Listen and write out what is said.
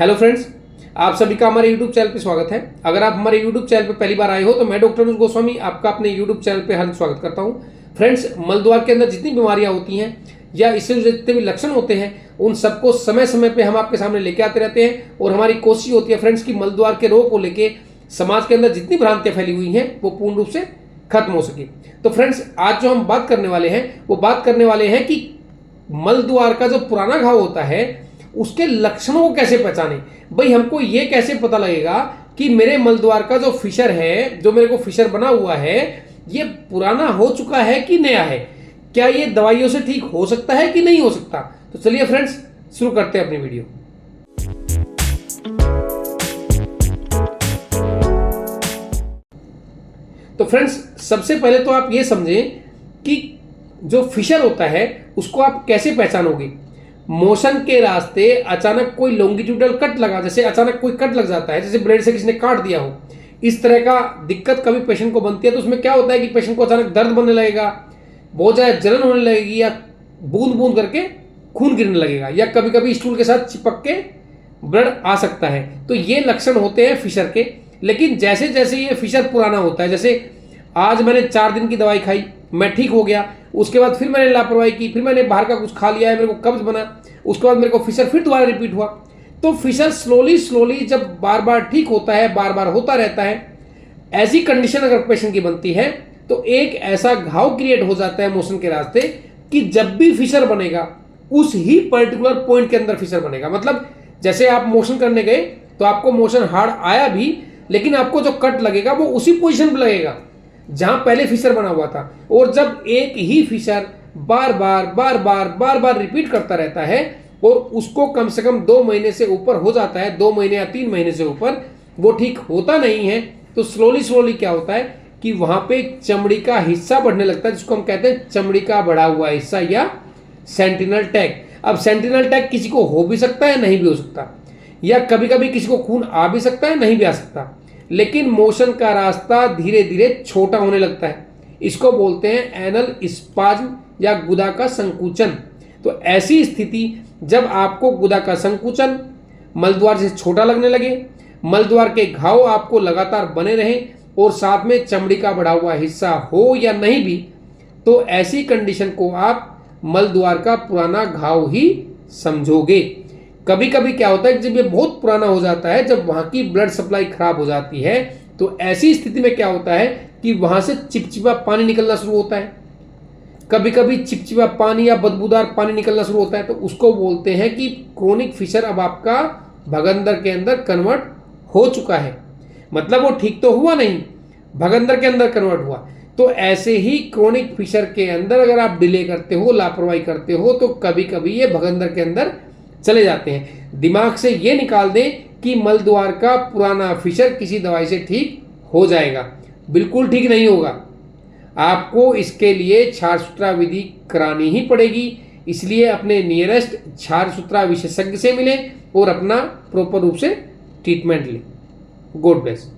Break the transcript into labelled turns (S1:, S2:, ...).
S1: Hello friends, आप सभी का हमारे यूट्यूब चैनल पे स्वागत है। अगर आप हमारे यूट्यूब चैनल पे पहली बार आए हो तो मैं डॉक्टर अनुज गोस्वामी आपका अपने यूट्यूब चैनल पे हार्दिक स्वागत करता हूं। फ्रेंड्स, मलद्वार के अंदर जितनी बीमारियां होती हैं या इससे जितने भी लक्षण होते हैं उन सबको समय समय पे हम आपके सामने लेके आते रहते हैं और हमारी कोशिश होती है फ्रेंड्स कि मलद्वार के रोग को लेके समाज के अंदर जितनी भ्रांतियां फैली हुई हैं वो पूर्ण रूप से खत्म हो सके। तो फ्रेंड्स, आज जो हम बात करने वाले हैं वो बात करने वाले हैं कि मलद्वार का जो पुराना घाव होता है उसके लक्षणों को कैसे पहचाने। भाई, हमको ये कैसे पता लगेगा कि मेरे मलद्वार का जो फिशर है, जो मेरे को फिशर बना हुआ है, ये पुराना हो चुका है कि नया है? क्या ये दवाइयों से ठीक हो सकता है कि नहीं हो सकता? तो चलिए फ्रेंड्स, शुरू करते हैं अपनी वीडियो। तो फ्रेंड्स, सबसे पहले तो आप ये समझें कि जो फिशर होता है उसको आप कैसे पहचानोगे। मोशन के रास्ते अचानक कोई लॉन्गिट्यूडल कट लगा, जैसे अचानक कोई कट लग जाता है, जैसे ब्लेड से किसी ने काट दिया हो, इस तरह का दिक्कत कभी पेशेंट को बनती है। तो उसमें क्या होता है कि पेशेंट को अचानक दर्द बनने लगेगा, बहुत ज़्यादा जलन होने लगेगी, या बूंद बूंद करके खून गिरने लगेगा, या कभी कभी स्टूल के साथ चिपक के ब्लड आ सकता है। तो ये लक्षण होते हैं फिशर के। लेकिन जैसे जैसे ये फिशर पुराना होता है, जैसे आज मैंने 4 दिन की दवाई खाई, मैं ठीक हो गया, उसके बाद फिर मैंने लापरवाही की, फिर मैंने बाहर का कुछ खा लिया है, मेरे को कब्ज बना, उसके बाद मेरे को फिशर फिर दोबारा रिपीट हुआ। तो फिशर स्लोली स्लोली जब बार बार ठीक होता है, बार बार होता रहता है, ऐसी कंडीशन अगर पेशेंट की बनती है तो एक ऐसा घाव क्रिएट हो जाता है मोशन के रास्ते कि जब भी फिशर बनेगा उस ही पर्टिकुलर पॉइंट के अंदर फिशर बनेगा। मतलब जैसे आप मोशन करने गए तो आपको मोशन हार्ड आया भी, लेकिन आपको जो कट लगेगा वो उसी पोजीशन पे लगेगा जहां पहले फिशर बना हुआ था। और जब एक ही फिशर बार बार रिपीट करता रहता है और उसको कम से कम 2 महीने से ऊपर हो जाता है, 2 महीने या 3 महीने से ऊपर वो ठीक होता नहीं है, तो स्लोली स्लोली क्या होता है कि वहां पे चमड़ी का हिस्सा बढ़ने लगता है, जिसको हम कहते हैं चमड़ी का बढ़ा हुआ हिस्सा या सेंटिनल टैग। अब सेंटिनल टैग किसी को हो भी सकता है, नहीं भी हो सकता, या कभी कभी किसी को खून आ भी सकता है, नहीं भी आ सकता, लेकिन मोशन का रास्ता धीरे धीरे छोटा होने लगता है। इसको बोलते हैं एनल स्पाज्म या गुदा का संकुचन। तो ऐसी स्थिति जब आपको गुदा का संकुचन मलद्वार से छोटा लगने लगे, मलद्वार के घाव आपको लगातार बने रहे और साथ में चमड़ी का बढ़ा हुआ हिस्सा हो या नहीं भी, तो ऐसी कंडीशन को आप मलद्वार का पुराना घाव ही समझोगे। कभी कभी क्या होता है कि जब ये बहुत पुराना हो जाता है, जब वहां की ब्लड सप्लाई खराब हो जाती है, तो ऐसी स्थिति में क्या होता है कि वहां से चिपचिपा पानी निकलना शुरू होता है। कभी कभी चिपचिपा पानी या बदबूदार पानी निकलना शुरू होता है, तो उसको बोलते हैं कि क्रोनिक फिशर अब आपका भगंदर के अंदर कन्वर्ट हो चुका है। मतलब वो ठीक तो हुआ नहीं, भगंदर के अंदर कन्वर्ट हुआ। तो ऐसे ही क्रोनिक फिशर के अंदर अगर आप डिले करते हो, लापरवाही करते हो, तो कभी कभी ये भगंदर के अंदर चले जाते हैं। दिमाग से ये निकाल दें कि मलद्वार का पुराना फिशर किसी दवाई से ठीक हो जाएगा, बिल्कुल ठीक नहीं होगा। आपको इसके लिए क्षार सूत्रा विधि करानी ही पड़ेगी। इसलिए अपने नियरेस्ट क्षार सूत्रा विशेषज्ञ से मिलें और अपना प्रॉपर रूप से ट्रीटमेंट लें। God bless.